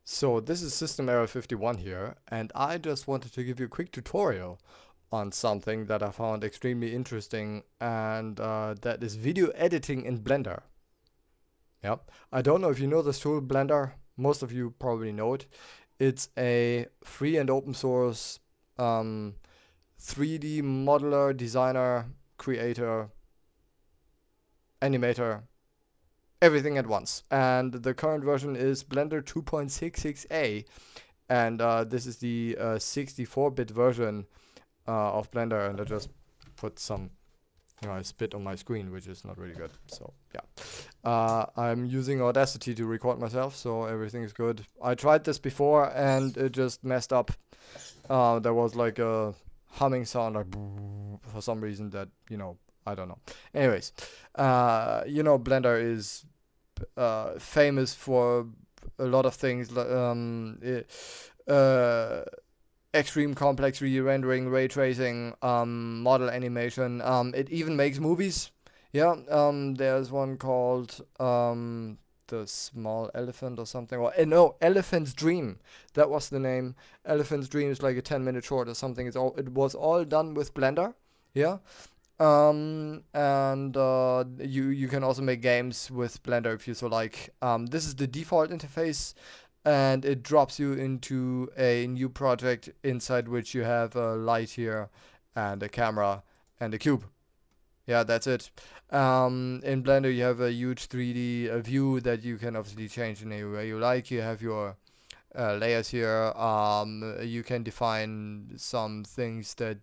So this is system error 51 here, and I just wanted to give you a quick tutorial on something that I found extremely interesting, and that is video editing in Blender. Yep. I don't know if you know this tool, Blender. Most of you probably know it. It's a free and open source 3D modeler, designer, creator, animator, everything at once. And the current version is Blender 2.66a. And this is the 64-bit version of Blender, and I just put some, I spit on my screen, which is not really good. So yeah, I'm using Audacity to record myself, so everything is good. I tried this before, and it just messed up. There was like a humming sound, like for some reason that I don't know. Anyways, Blender is famous for a lot of things, extreme complex re-rendering, ray tracing, model animation. It even makes movies. Yeah, there's one called The Small Elephant or something. Or no, Elephant's Dream. That was the name. Elephant's Dream is like a 10-minute short or something. It was all done with Blender. Yeah. And you can also make games with Blender if you so like. This is the default interface, and it drops you into a new project inside which you have a light here and a camera and a cube. Yeah, that's it. In Blender you have a huge 3D view that you can obviously change in any way you like. You have your layers here. You can define some things that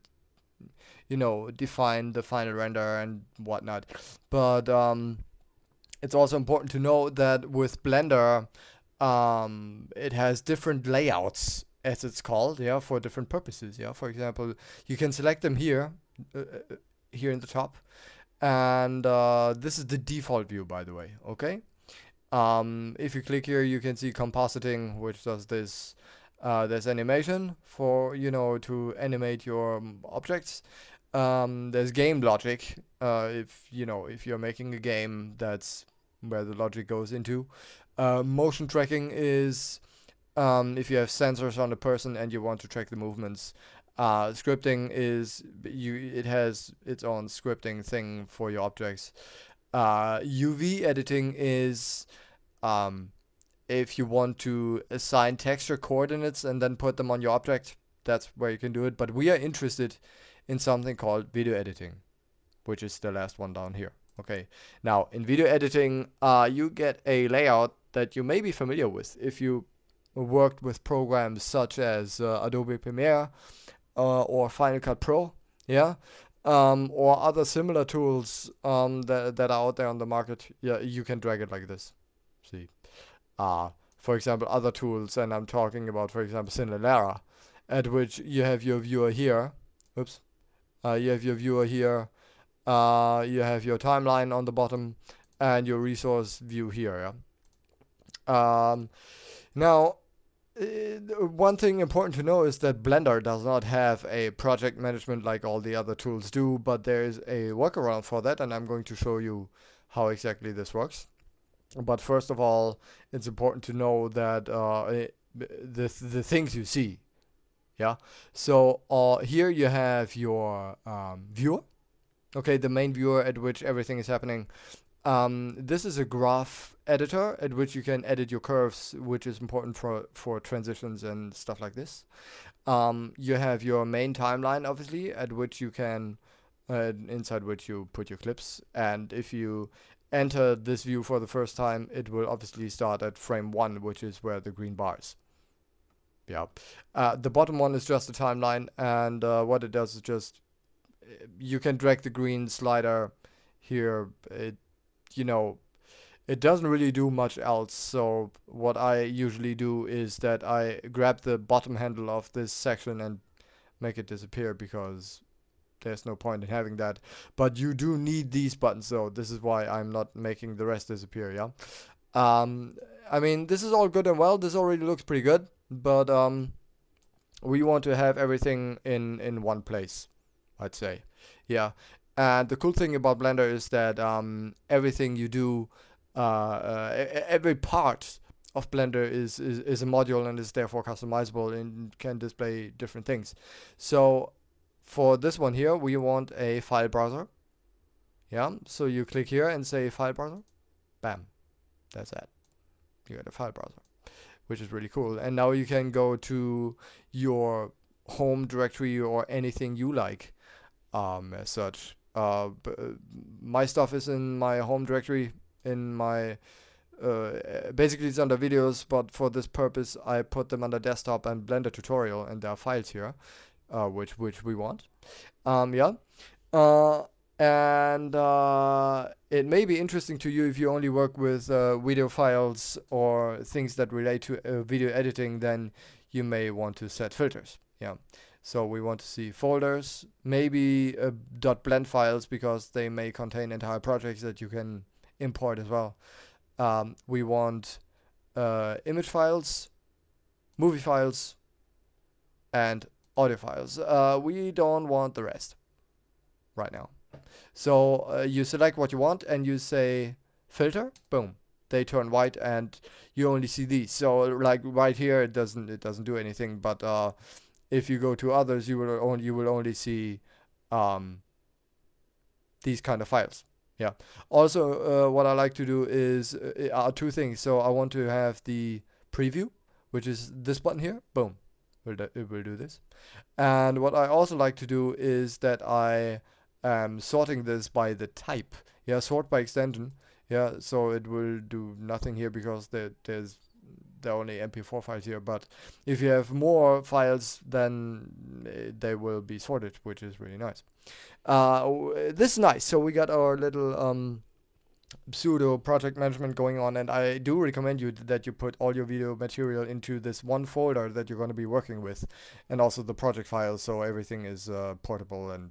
define the final render and whatnot. But it's also important to know that with Blender, it has different layouts, as it's called, yeah, for different purposes. Yeah, for example, you can select them here, here in the top, and this is the default view, by the way. Okay. If you click here, you can see compositing, which does this. There's animation for to animate your objects. There's game logic. If you're making a game, that's where the logic goes into. Motion tracking is if you have sensors on a person and you want to track the movements. Scripting is it has its own scripting thing for your objects. UV editing is if you want to assign texture coordinates and then put them on your object. That's where you can do it. But we are interested in something called video editing, which is the last one down here. Okay. Now, in video editing, you get a layout that you may be familiar with if you worked with programs such as Adobe Premiere or Final Cut Pro, yeah, or other similar tools that are out there on the market. Yeah, you can drag it like this. See, for example, other tools, and I'm talking about, for example, Cinelera, at which you have your viewer here. Oops. You have your viewer here. You have your timeline on the bottom, and your resource view here. Yeah? Now, one thing important to know is that Blender does not have a project management like all the other tools do, but there is a workaround for that, and I'm going to show you how exactly this works. But first of all, it's important to know that the things you see. Yeah. So here you have your viewer. Okay, the main viewer at which everything is happening. This is a graph editor at which you can edit your curves, which is important for transitions and stuff like this. You have your main timeline, obviously, at which you can, inside which you put your clips. And if you enter this view for the first time, it will obviously start at frame 1, which is where the green bar is. Yeah. The bottom one is just a timeline, and what it does is just you can drag the green slider here. It doesn't really do much else. So what I usually do is that I grab the bottom handle of this section and make it disappear, because there's no point in having that. But you do need these buttons, though. This is why I'm not making the rest disappear. Yeah. I mean, this is all good and well. This already looks pretty good, but we want to have everything in one place, I'd say. Yeah. And the cool thing about Blender is that everything you do, every part of Blender is a module and is therefore customizable and can display different things. So for this one here, we want a file browser. Yeah, so you click here and say file browser. Bam, that's that. You got a file browser, which is really cool. And now you can go to your home directory or anything you like, as such. My stuff is in my home directory in my basically it's under videos, but for this purpose I put them under desktop and Blender tutorial, and there are files here, which we want. Yeah. And it may be interesting to you if you only work with video files or things that relate to video editing. Then you may want to set filters. Yeah. So we want to see folders, maybe .blend files, because they may contain entire projects that you can import as well. We want image files, movie files, and audio files. We don't want the rest right now. So you select what you want and you say filter, boom, they turn white and you only see these. So like right here, it doesn't do anything. But if you go to others, you will only see these kind of files. Yeah. Also, what I like to do is two things. So I want to have the preview, which is this button here. Boom, it will do this. And what I also like to do is that I am sorting this by the type. Yeah, sort by extension. Yeah, so it will do nothing here because there are only MP4 files here. But if you have more files, then they will be sorted, which is really nice. This is nice. So we got our little pseudo project management going on, and I do recommend you that you put all your video material into this one folder that you're going to be working with, and also the project files, so everything is portable and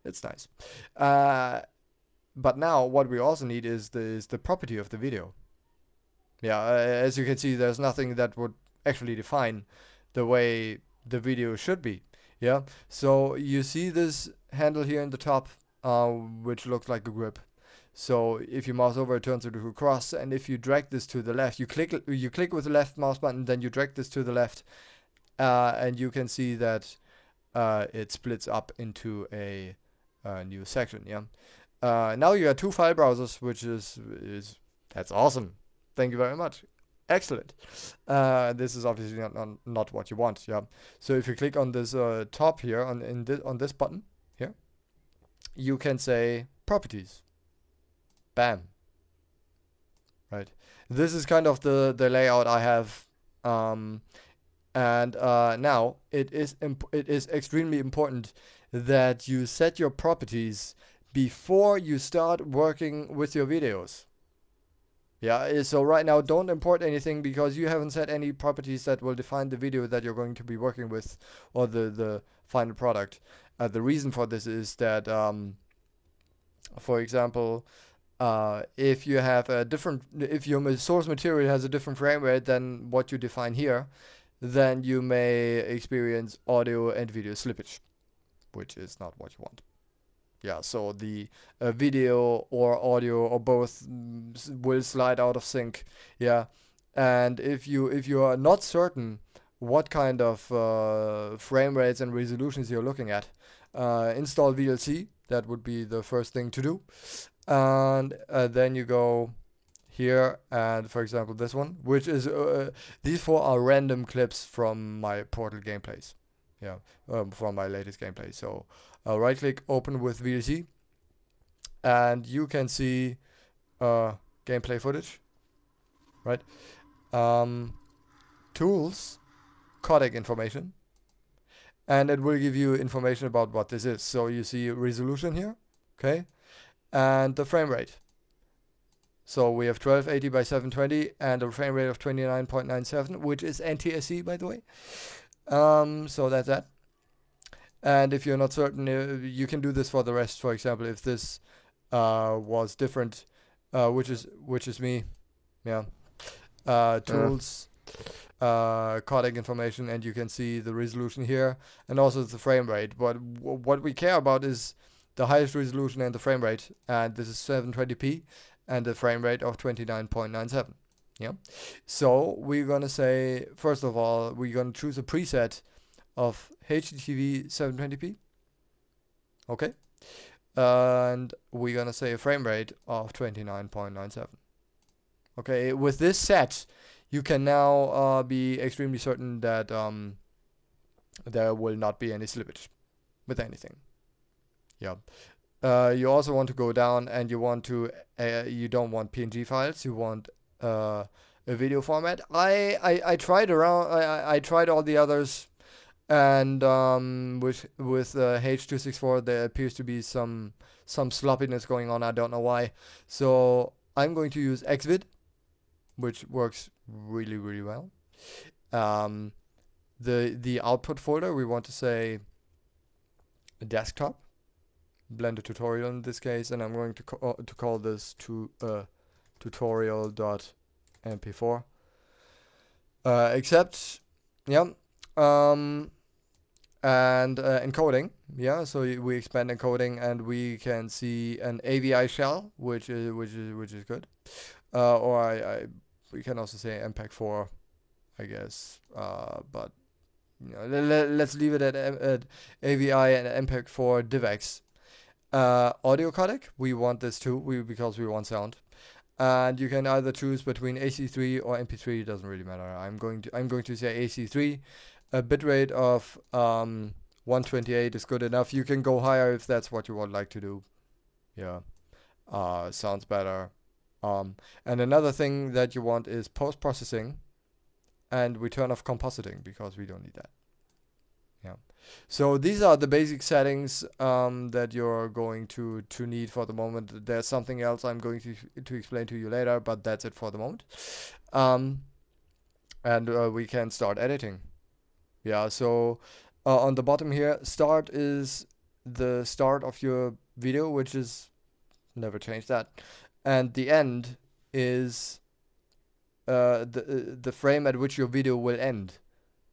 it's nice. But now what we also need is the property of the video. Yeah, as you can see, there's nothing that would actually define the way the video should be. Yeah, so you see this handle here in the top, which looks like a grip. So if you mouse over, it turns into a cross, and if you drag this to the left, you click with the left mouse button, then you drag this to the left, and you can see that it splits up into a new section. Yeah. Now you have two file browsers, which is that's awesome. Thank you very much. Excellent. This is obviously not what you want. Yeah. So if you click on this top here on this button here, you can say properties. Bam. Right. This is kind of the layout I have. And now it is extremely important that you set your properties before you start working with your videos. Yeah, so right now don't import anything because you haven't set any properties that will define the video that you're going to be working with, or the final product. The reason for this is that, for example, if you have if your source material has a different frame rate than what you define here, then you may experience audio and video slippage, which is not what you want. Yeah, so the video or audio or both will slide out of sync. Yeah, and if you are not certain what kind of frame rates and resolutions you're looking at, install VLC. That would be the first thing to do, and then you go here, and for example this one, which is these four are random clips from my Portal gameplays. Yeah, from my latest gameplay. So right click, open with VLC, and you can see gameplay footage. Right, tools, codec information, and it will give you information about what this is. So you see resolution here, okay, and the frame rate. So we have 1280 by 720 and a frame rate of 29.97, which is NTSC, by the way. So that's that. And if you're not certain, you can do this for the rest. For example, if this was different, which is me, yeah. Tools, codec information, and you can see the resolution here, and also the frame rate. But what we care about is the highest resolution and the frame rate, and this is 720p and the frame rate of 29.97. Yeah. So we're gonna say, first of all, we're gonna choose a preset of HDTV 720p. Okay. And we're gonna say a frame rate of 29.97. Okay. With this set, you can now be extremely certain that there will not be any slippage with anything. Yeah. You also want to go down and you don't want PNG files. You want a video format. I tried around. I tried all the others, and with H.264 there appears to be some sloppiness going on. I don't know why. So I'm going to use Xvid, which works really well. Um, the output folder, we want to say desktop, Blender tutorial in this case, and I'm going to call this tutorial.mp4. Except, yeah, and encoding, yeah. So we expand encoding, and we can see an AVI shell, which is good. Or we can also say MPEG-4, I guess. But let's leave it at AVI and MPEG-4 DivX. Audio codec, we want this too, because we want sound. And you can either choose between AC3 or MP3. It doesn't really matter. I'm going to say AC3. A bitrate of 128 is good enough. You can go higher if that's what you would like to do. Yeah, sounds better. And another thing that you want is post processing, and we turn off compositing because we don't need that. Yeah. So these are the basic settings that you're going to need for the moment. There's something else I'm going to explain to you later, but that's it for the moment. And we can start editing. Yeah. So on the bottom here, start is the start of your video, which is never change that, and the end is the frame at which your video will end.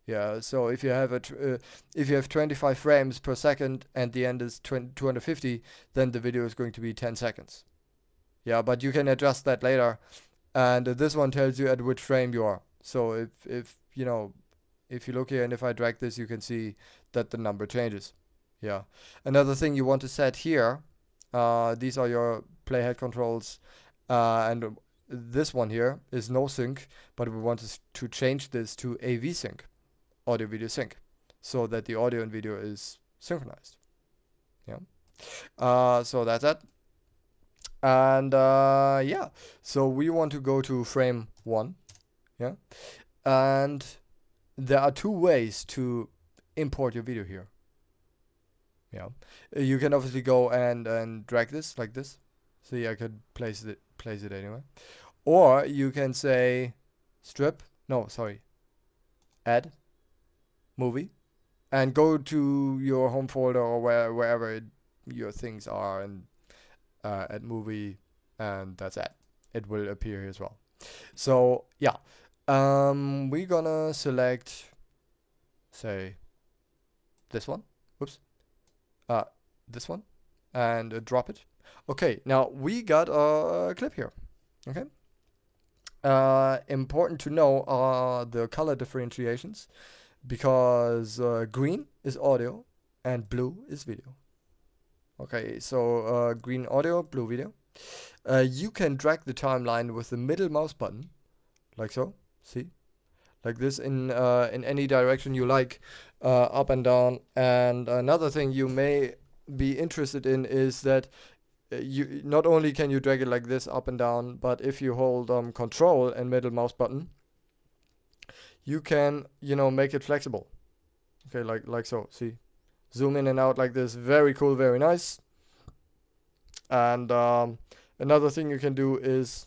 Yeah, so if you have if you have 25 frames per second and the end is 250, then the video is going to be 10 seconds. Yeah, but you can adjust that later, and this one tells you at which frame you are. So if you know, if you look here and if I drag this, you can see that the number changes. Yeah. Another thing you want to set here, these are your playhead controls, and this one here is no sync, but we want to change this to AV sync, audio video sync, so that the audio and video is synchronized. Yeah. So that's it. And yeah, so we want to go to frame 1. Yeah. And there are 2 ways to import your video here. Yeah. You can obviously go and drag this like this. See, I could place it anywhere. Or you can say add movie, and go to your home folder or wherever your things are, and add movie, and that's it. It will appear here as well. So yeah, we're gonna select, say, this one. Whoops. This one, and drop it. Okay, now we got a clip here. Okay. Important to know are the color differentiations, because green is audio and blue is video. Okay, so green audio, blue video. You can drag the timeline with the middle mouse button, like so. See, like this in any direction you like, up and down. And another thing you may be interested in is that you not only can you drag it like this up and down, but if you hold control and middle mouse button, you can make it flexible. Okay, like so. See, zoom in and out like this. Very cool, very nice. And another thing you can do is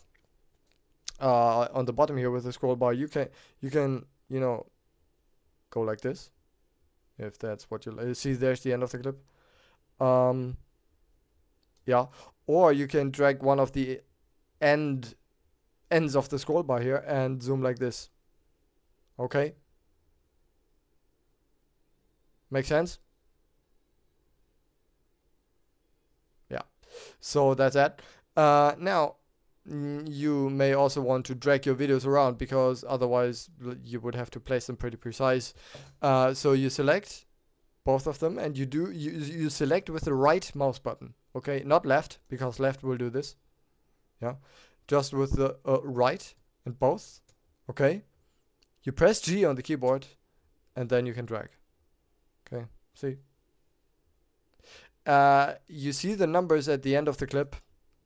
on the bottom here with the scroll bar, you can go like this, if that's what you like. See, there's the end of the clip. Yeah, or you can drag one of the ends of the scroll bar here and zoom like this. Okay, make sense? Yeah. So that's it. Now you may also want to drag your videos around, because otherwise you would have to place them pretty precise. So you select both of them, and you select with the right mouse button. Okay, not left, because left will do this. Yeah, just with the right and both. Okay, you press G on the keyboard, and then you can drag. Okay, see. You see the numbers at the end of the clip,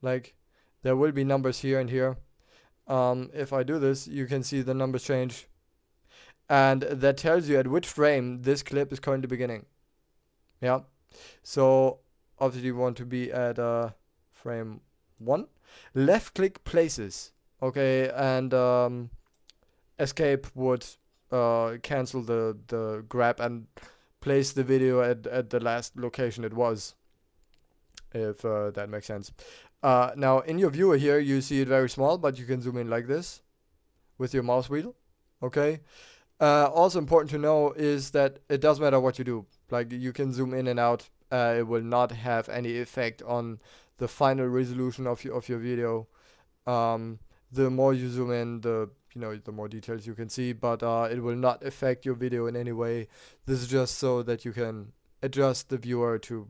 like there will be numbers here and here. If I do this, you can see the numbers change, and that tells you at which frame this clip is currently beginning. Yeah, so obviously you want to be at frame 1. Left click places. Okay, and escape would cancel the grab and place the video at the last location it was, if that makes sense. Now in your viewer here, you see it very small, but you can zoom in like this with your mouse wheel. Okay. Also important to know is that it doesn't matter what you do. Like, you can zoom in and out. It will not have any effect on the final resolution of your video. The more you zoom in, the more details you can see, but it will not affect your video in any way. This is just so that you can adjust the viewer to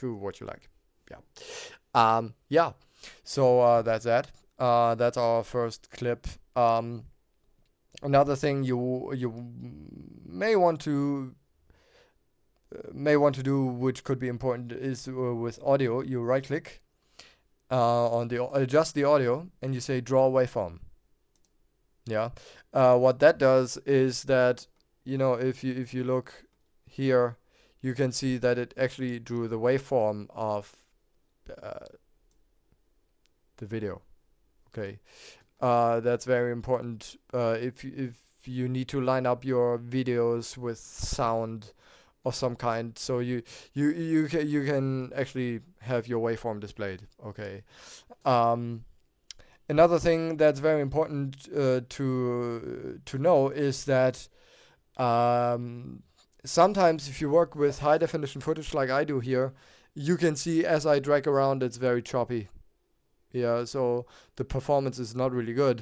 what you like. Yeah. Yeah. So that's that. That's our first clip. Another thing you may want to do, which could be important, is with audio. You right click on the adjust the audio, and you say draw waveform. Yeah. What that does is that, if you look here, you can see that it actually drew the waveform of the video. Okay. That's very important if you need to line up your videos with sound of some kind, so you can actually have your waveform displayed. Okay. Another thing that's very important to know is that sometimes if you work with high definition footage like I do here, you can see as I drag around, it's very choppy. Yeah, so the performance is not really good.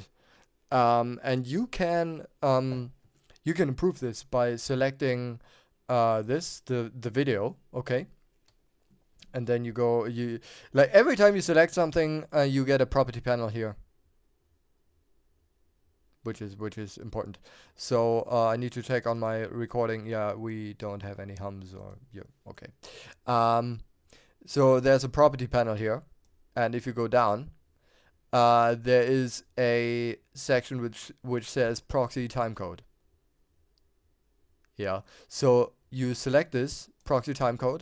And you can improve this by selecting the video. Okay. And then you like every time you select something, you get a property panel here, which is important. So I need to check on my recording. Yeah, we don't have any hums or yeah. Okay. So there's a property panel here, and if you go down, there is a section which says proxy timecode. Yeah. So you select this proxy timecode,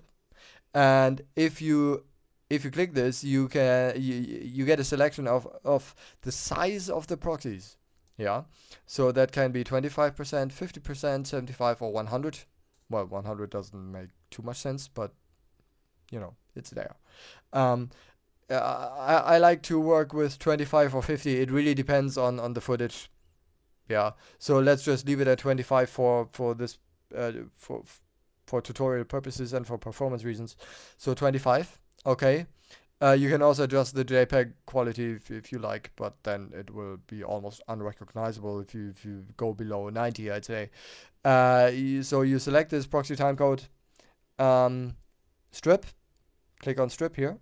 and if you click this, you get a selection of the size of the proxies. Yeah. So that can be 25%, 50%, 75, or 100. Well, 100 doesn't make too much sense, but it's there. I like to work with 25 or 50. It really depends on the footage. Yeah. So let's just leave it at 25 for this for tutorial purposes and for performance reasons. So 25. Okay. You can also adjust the JPEG quality if you like, but then it will be almost unrecognizable if you go below 90, I'd say. So you select this proxy timecode, strip, click on strip here,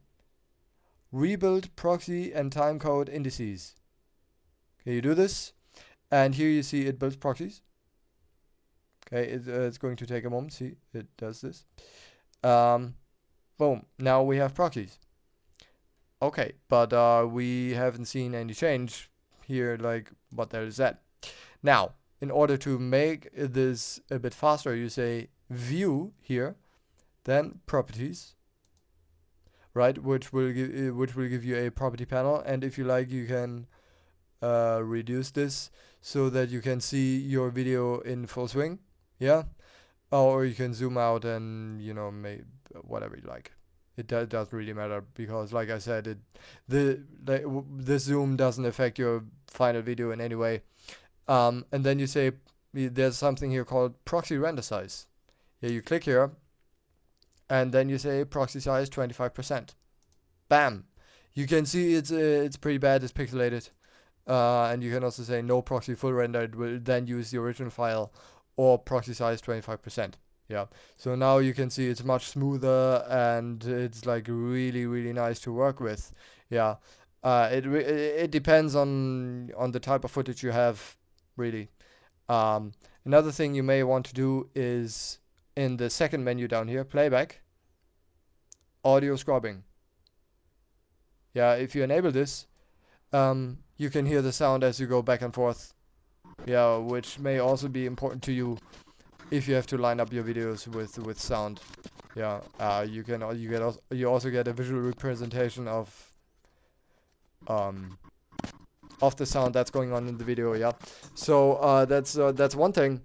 rebuild proxy and timecode indices. Okay, you do this, and here you see it builds proxies. Okay, it's going to take a moment. See, it does this. Boom. Now we have proxies. Okay, but we haven't seen any change here, like what there is at. Now, in order to make this a bit faster, you say view here, then properties, right, which will give you a property panel, and if you like, you can reduce this so that you can see your video in full swing. Yeah, or you can zoom out and make whatever you like. It doesn't really matter, because like I said, the zoom doesn't affect your final video in any way. And then you say there's something here called proxy render size. Yeah, you click here, and then you say proxy size 25%. Bam! You can see it's pretty bad. It's pixelated. And you can also say no proxy full render. It will then use the original file, or proxy size 25%. Yeah. So now you can see it's much smoother, and it's like really really nice to work with. Yeah. It depends on the type of footage you have, really. Um, Another thing you may want to do is in the second menu down here, playback, audio scrubbing. Yeah, if you enable this, you can hear the sound as you go back and forth. Yeah, which may also be important to you if you have to line up your videos with sound. Yeah, you also get a visual representation um of the sound that's going on in the video. Yeah, so that's one thing.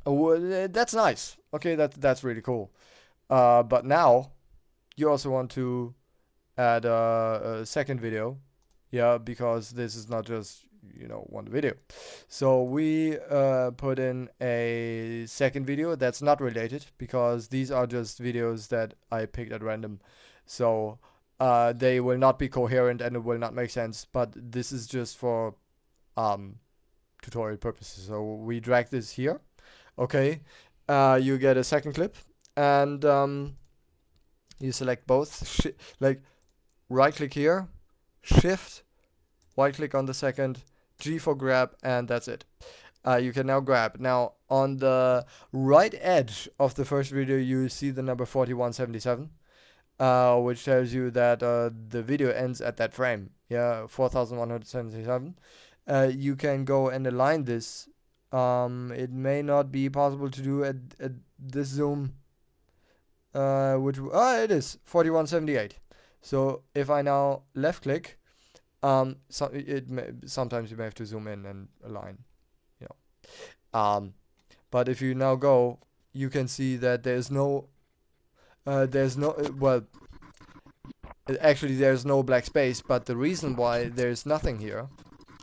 That's nice. Okay, that's really cool. But now you also want to add a second video. Yeah, because this is not just one video. So we put in a second video that's not related, because these are just videos that I picked at random. So they will not be coherent and it will not make sense. But this is just for tutorial purposes. So we drag this here. Okay, you get a second clip, and you select both. Like right click here, shift, right click on the second, G for grab, and that's it. You can now grab. Now on the right edge of the first video, you see the number 4177, which tells you that the video ends at that frame. Yeah, 4177. You can go and align this. It may not be possible to do at this zoom, it is 4178. So if I now left click, sometimes you may have to zoom in and align, you know. But if you now go, you can see that there's no actually there's no black space. But the reason why there's nothing here,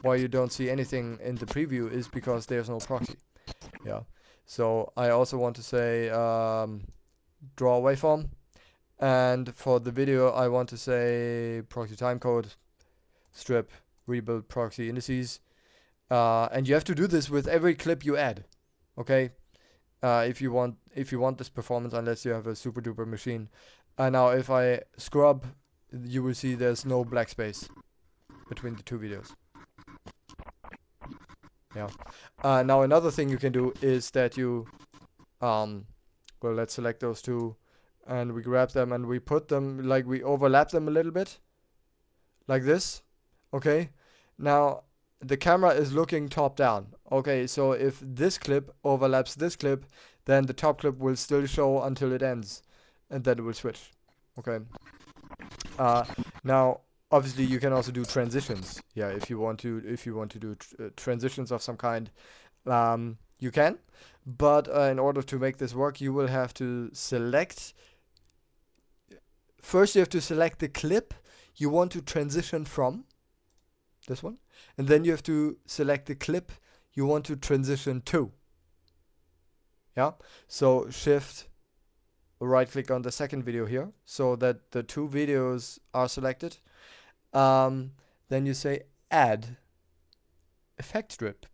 why you don't see anything in the preview, is because there's no proxy. Yeah. So I also want to say draw waveform, and for the video I want to say proxy timecode, strip, rebuild proxy indices, and you have to do this with every clip you add. Okay. If you want this performance, unless you have a super duper machine. Now if I scrub, you will see there's no black space between the two videos. Yeah. Now another thing you can do is that you well, let's select those two, and we grab them and we put them, like we overlap them a little bit like this. Okay. Now the camera is looking top down. Okay, so if this clip overlaps this clip, then the top clip will still show until it ends, and then it will switch. Okay. Now obviously you can also do transitions. Yeah, if you want to do transitions of some kind, you can. But in order to make this work, you will have to select. First, you have to select the clip you want to transition from. This one. And then you have to select the clip you want to transition to. Yeah. So shift, right click on the second video here, so that the two videos are selected. Then you say add effect strip,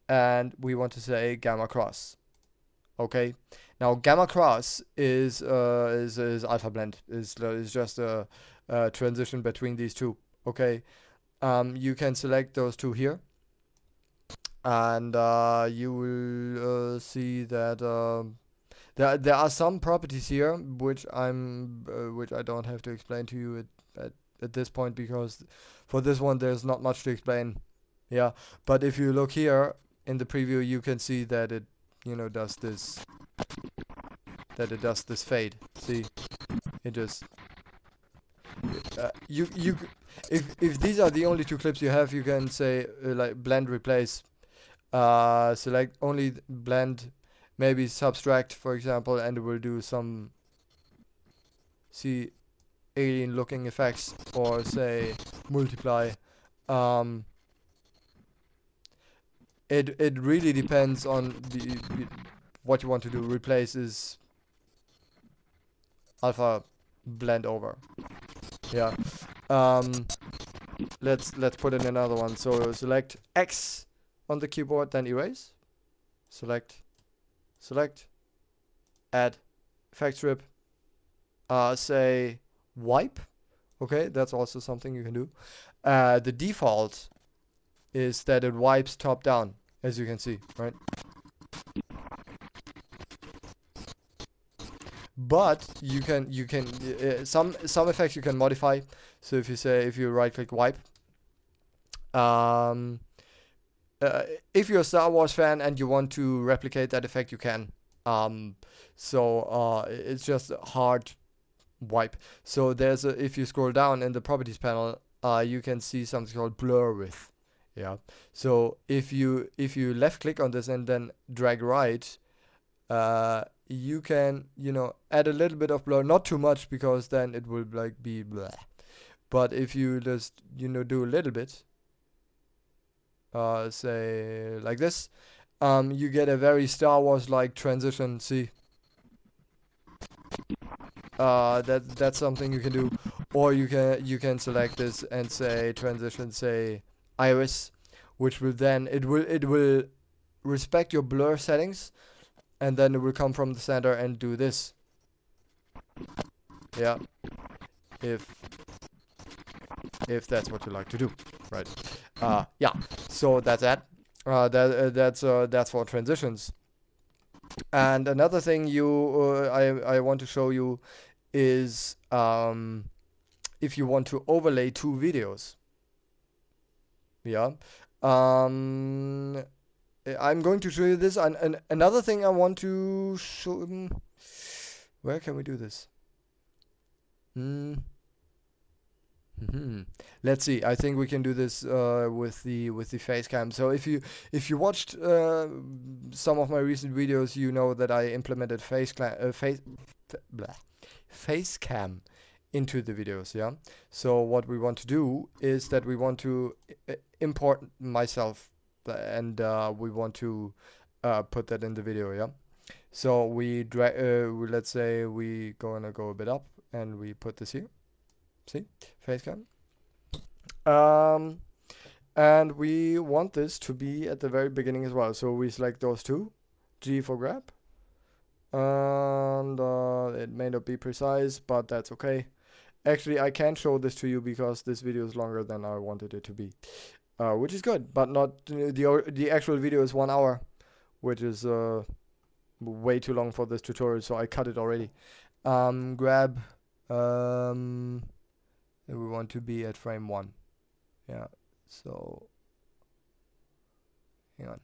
and we want to say gamma cross. Okay. Now gamma cross is alpha blend, is just a transition between these two. Okay. You can select those two here, and you will see that there are some properties here which I don't have to explain to you at this point, because for this one there's not much to explain. Yeah, but if you look here in the preview, you can see that it does this fade. See, it just if these are the only two clips you have, you can say like blend replace, select only blend, maybe subtract, for example, and it will do some alien looking effects, or say multiply. It really depends on what you want to do. Replace is alpha blend over. Yeah. Um, let's put in another one. So select X on the keyboard, then erase. Select, add, effect strip. Say wipe. Okay, that's also something you can do. The default is that it wipes top down, as you can see, right? But you can some effects you can modify. So if you right click wipe, um, if you're a Star Wars fan and you want to replicate that effect, you can. Um, it's just a hard wipe. So if you scroll down in the properties panel, you can see something called blur with. Yeah. So if you left click on this and then drag right, you can add a little bit of blur, not too much because then it will like be blah. But if you just do a little bit, say like this, you get a very Star Wars like transition. See, that's something you can do, or you can select this and say transition, say iris, which will then it will respect your blur settings, and then it will come from the center and do this. Yeah, if that's what you like to do, right? Yeah. So that's that. That's for transitions. And another thing I want to show you is if you want to overlay two videos. Yeah. Um, I'm going to show you this. And another thing I want to show. Where can we do this? Hmm. Let's see. I think we can do this with the face cam. So if you watched some of my recent videos, you know that I implemented face cam into the videos. Yeah. So what we want to do is that we want to import myself, and we want to put that in the video. Yeah. So let's say we gonna go a bit up and we put this here. See, face cam. Um, and we want this to be at the very beginning as well. So we select those two, G for grab, and it may not be precise, but that's okay. Actually, I can't show this to you because this video is longer than I wanted it to be, which is good, but not the actual video is 1 hour, which is way too long for this tutorial, so I cut it already. Grab. And we want to be at frame 1. Yeah, so hang on.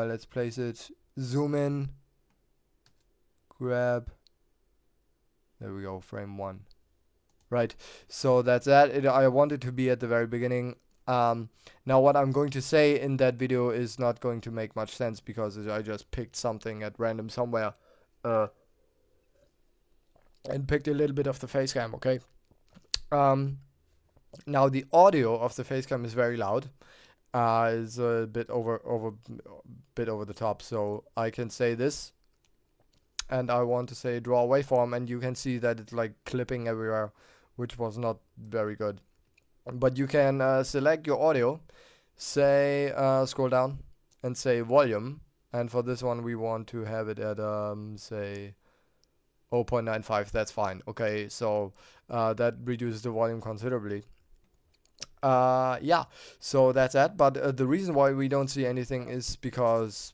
Let's place it, zoom in, grab. There we go, frame 1. Right, so that's that. I want it to be at the very beginning. Now what I'm going to say in that video is not going to make much sense because I just picked something at random somewhere. And picked a little bit of the face cam, okay? Now the audio of the facecam is very loud. Is a bit over the top. So I can say this, and I want to say draw waveform, and you can see that it's like clipping everywhere, which was not very good. But you can select your audio, say scroll down, and say volume. And for this one, we want to have it at say 0.95. That's fine. Okay, so that reduces the volume considerably. Yeah, so that's that. But the reason why we don't see anything is because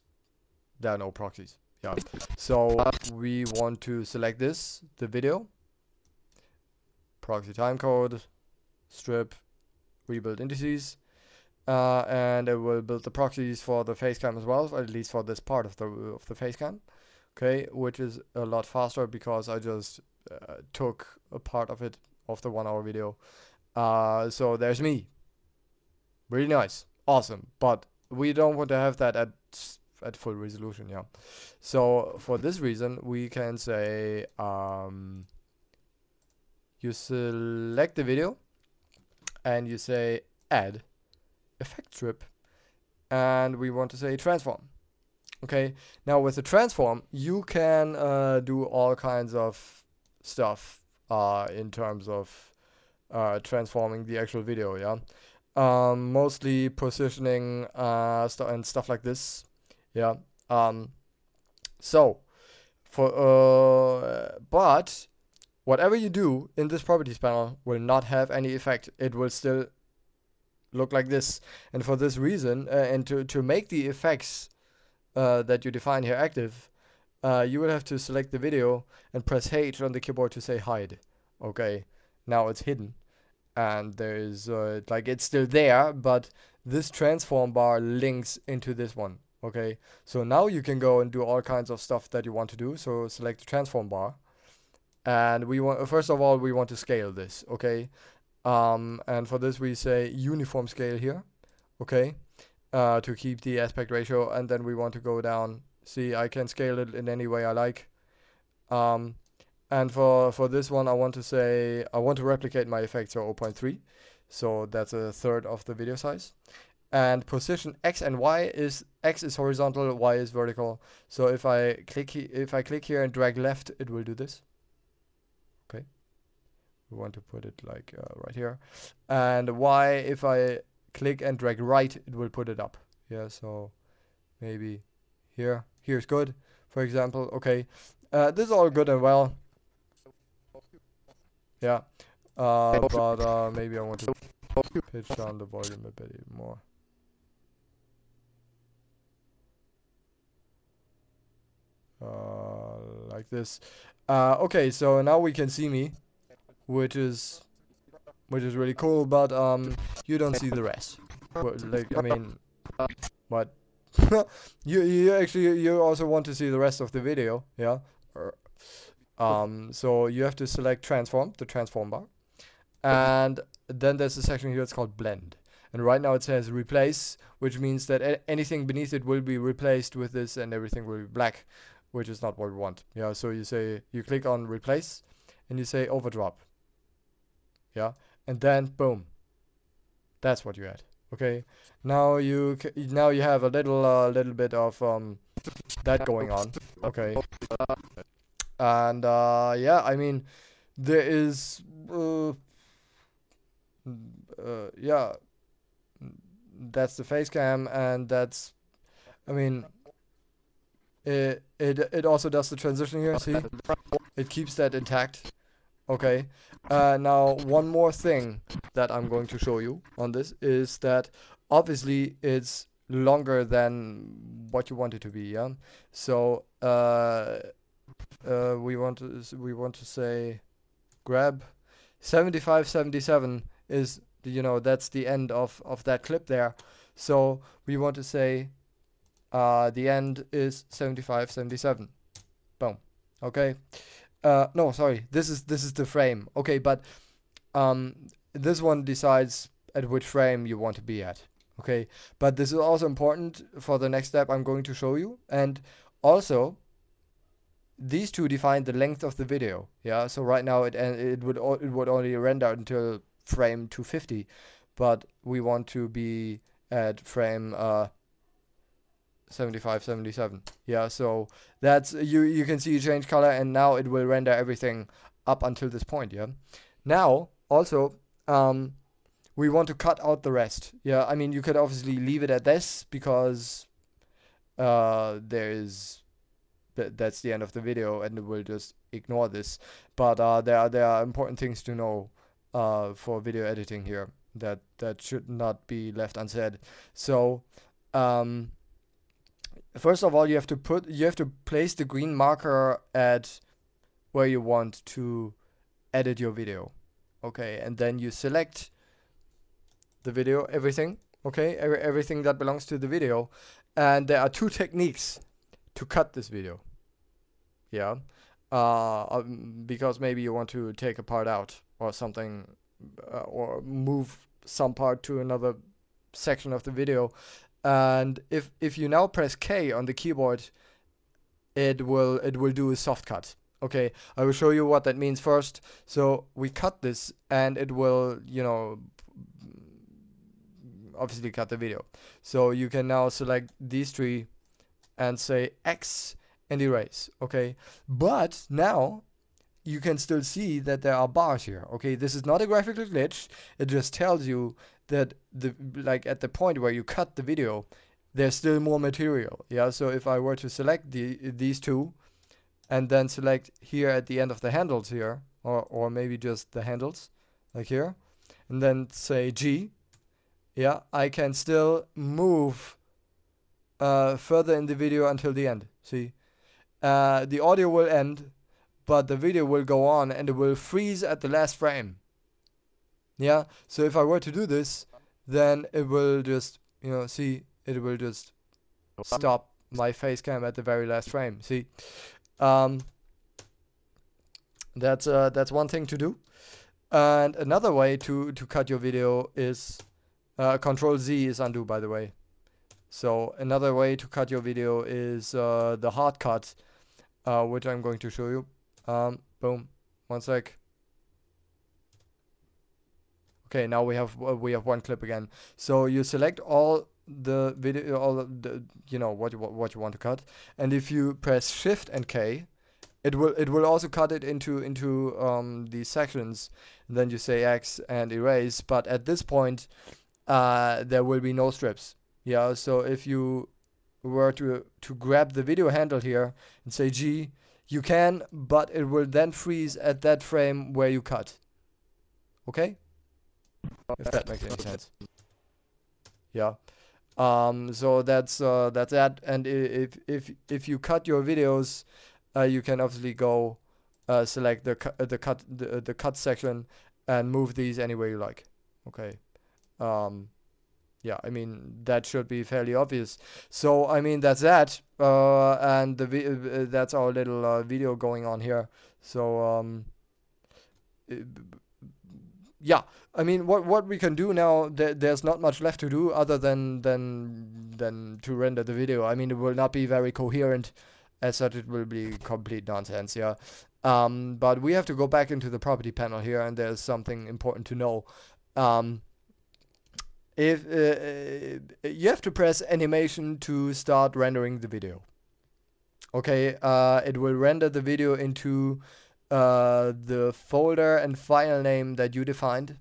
there are no proxies. Yeah, so we want to select this, the video, proxy timecode, strip, rebuild indices, and it will build the proxies for the facecam as well, at least for this part of the facecam. Okay, which is a lot faster because I just took a part of it of the 1 hour video. So there's me. Really nice, awesome. But we don't want to have that at full resolution, yeah. So for this reason, we can say you select the video and you say add effect strip, and we want to say transform. Okay, now with the transform, you can do all kinds of stuff in terms of transforming the actual video, yeah. Mostly positioning and stuff like this, yeah. So but whatever you do in this properties panel will not have any effect. It will still look like this. And for this reason, and to make the effects that you define here active, you will have to select the video and press H on the keyboard to say hide. Okay, now it's hidden. And there's, like, it's still there, but this transform bar links into this one. Okay, so now you can go and do all kinds of stuff that you want to do. So select the transform bar. And we want, first of all, we want to scale this, okay? And for this we say uniform scale here, okay? To keep the aspect ratio, and then we want to go down. See, I can scale it in any way I like. And for this one, I want to say, I want to replicate my effect, so 0.3. So that's a third of the video size. And position X and Y is, X is horizontal, Y is vertical. So if I click here and drag left, it will do this. Okay. We want to put it like right here. And Y, if I click and drag right, it will put it up. Yeah, so maybe here. Here's good, for example. Okay. This is all good and well. Yeah. But maybe I want to pitch down the volume a bit more. Like this. Okay, so now we can see me, which is really cool, but you don't see the rest. Well, like, I mean, what? you actually, you also want to see the rest of the video, yeah? So you have to select transform, the transform bar, and then there's a section here that's called blend. And right now it says replace, which means that anything beneath it will be replaced with this, and everything will be black, which is not what we want. Yeah, so you click on replace, and you say overdrop. Yeah, and then boom. That's what you had. Okay, now you have a little bit of that going on. Okay, and yeah, I mean, there is yeah, that's the face cam, and that's, I mean, it also does the transition here. See, it keeps that intact. Okay. Now one more thing that I'm going to show you on this is that obviously it's longer than what you want it to be. Yeah. So we want to say grab 7577 is, that's the end of that clip there. So we want to say the end is 7577. Boom. Okay. No, sorry. This is the frame. Okay, but this one decides at which frame you want to be at. Okay, but this is also important for the next step I'm going to show you, and also these two define the length of the video. Yeah, so right now it would only render until frame 250, but we want to be at frame 7577. Yeah, so that's, you can see change color, and now it will render everything up until this point. Yeah, now also we want to cut out the rest. Yeah, I mean, you could obviously leave it at this because that's the end of the video, and it will just ignore this. But there are important things to know for video editing here that should not be left unsaid. So first of all, you have to place the green marker at where you want to edit your video. Okay, and then you select the video, everything. Okay, everything that belongs to the video, and there are two techniques to cut this video. Yeah, because maybe you want to take a part out or something, or move some part to another section of the video. And if you now press K on the keyboard, it will do a soft cut. Okay, I will show you what that means first. So we cut this, and it will, obviously cut the video. So you can now select these three and say X and erase. Okay, but now you can still see that there are bars here. Okay, this is not a graphical glitch. It just tells you that like at the point where you cut the video, there's still more material. Yeah, so if I were to select these two and then select here at the end of the handles here, or maybe just the handles, like here, and then say G, yeah, I can still move further in the video until the end. See, the audio will end, but the video will go on and it will freeze at the last frame. Yeah, so if I were to do this, then it will just, see, it will just stop my face cam at the very last frame. See, um, that's one thing to do. And another way to cut your video is Control Z is undo, by the way. So another way to cut your video is the hard cut, which I'm going to show you. Boom. One sec. Okay, now we have one clip again. So you select all the video, all the what you want to cut, and if you press Shift and K, it will also cut it into these sections. And then you say X and erase. But at this point, there will be no strips. Yeah. So if you were to grab the video handle here and say G, you can, but it will then freeze at that frame where you cut. Okay. If that makes any sense. Yeah. So that's that. And if you cut your videos, you can obviously go select the cut section and move these anywhere you like. Okay. Yeah, I mean that should be fairly obvious. So I mean that's that, and that's our little video going on here. So yeah, I mean what we can do now, there's not much left to do other than to render the video. I mean it will not be very coherent, as such it will be complete nonsense. Yeah, but we have to go back into the property panel here, and there's something important to know. If you have to press animation to start rendering the video. Okay, it will render the video into the folder and file name that you defined.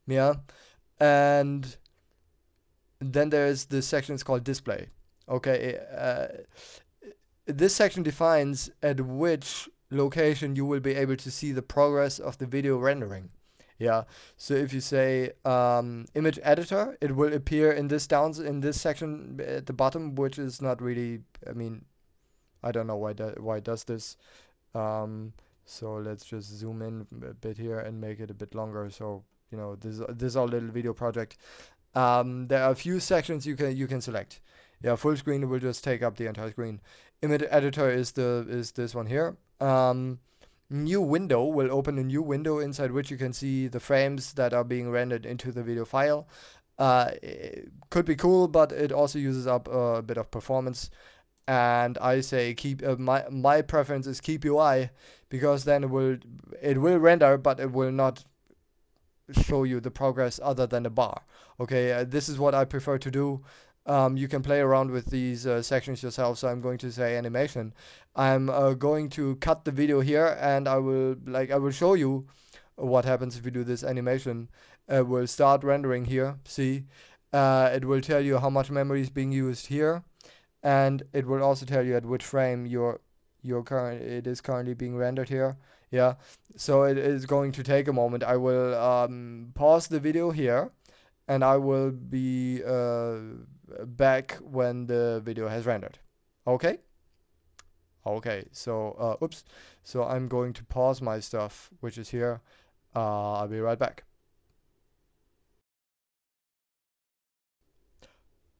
Yeah, and then there's this section called display. Okay, this section defines at which location you will be able to see the progress of the video rendering. Yeah, so if you say image editor, it will appear in this section at the bottom, which is not really, I mean, I don't know why it does this. So let's just zoom in a bit here and make it a bit longer. So this is our little video project. There are a few sections you can select. Yeah, full screen will just take up the entire screen. Image editor is this one here. New window will open a new window inside which you can see the frames that are being rendered into the video file. It could be cool, but it also uses up a bit of performance. And I say keep my preference is keep UI, because then it will render, but it will not show you the progress other than a bar. Okay, this is what I prefer to do. You can play around with these sections yourself. So I'm going to say animation. I'm going to cut the video here, and I will show you what happens if you do this animation. We'll start rendering here. See, it will tell you how much memory is being used here, and it will also tell you at which frame it is currently being rendered here. Yeah, so it is going to take a moment. I will pause the video here, and I will be back when the video has rendered. Okay? Okay, so, oops. So I'm going to pause my stuff, which is here. I'll be right back.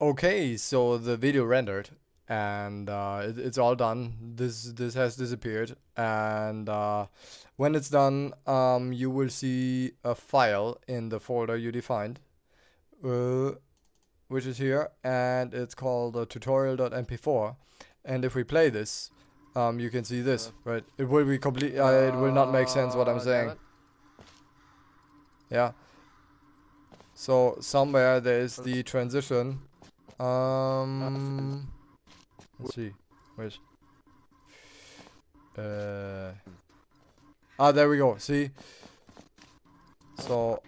Okay, so the video rendered, and it's all done. This has disappeared, and when it's done, you will see a file in the folder you defined, which is here, and it's called tutorial.mp4. And if we play this, you can see this, right? It will be complete. It will not make sense what I'm saying. Yeah. So somewhere there is the transition. Let's see. Wait. Ah, there we go. See? So,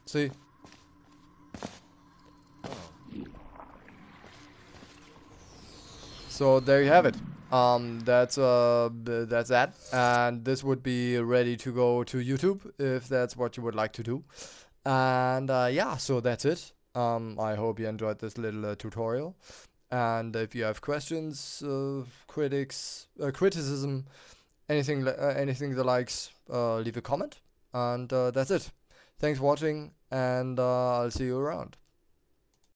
see? So there you have it. That's that, and this would be ready to go to YouTube if that's what you would like to do. And yeah, so that's it. I hope you enjoyed this little tutorial. And if you have questions, criticism, anything the likes, leave a comment. And that's it. Thanks for watching, and I'll see you around.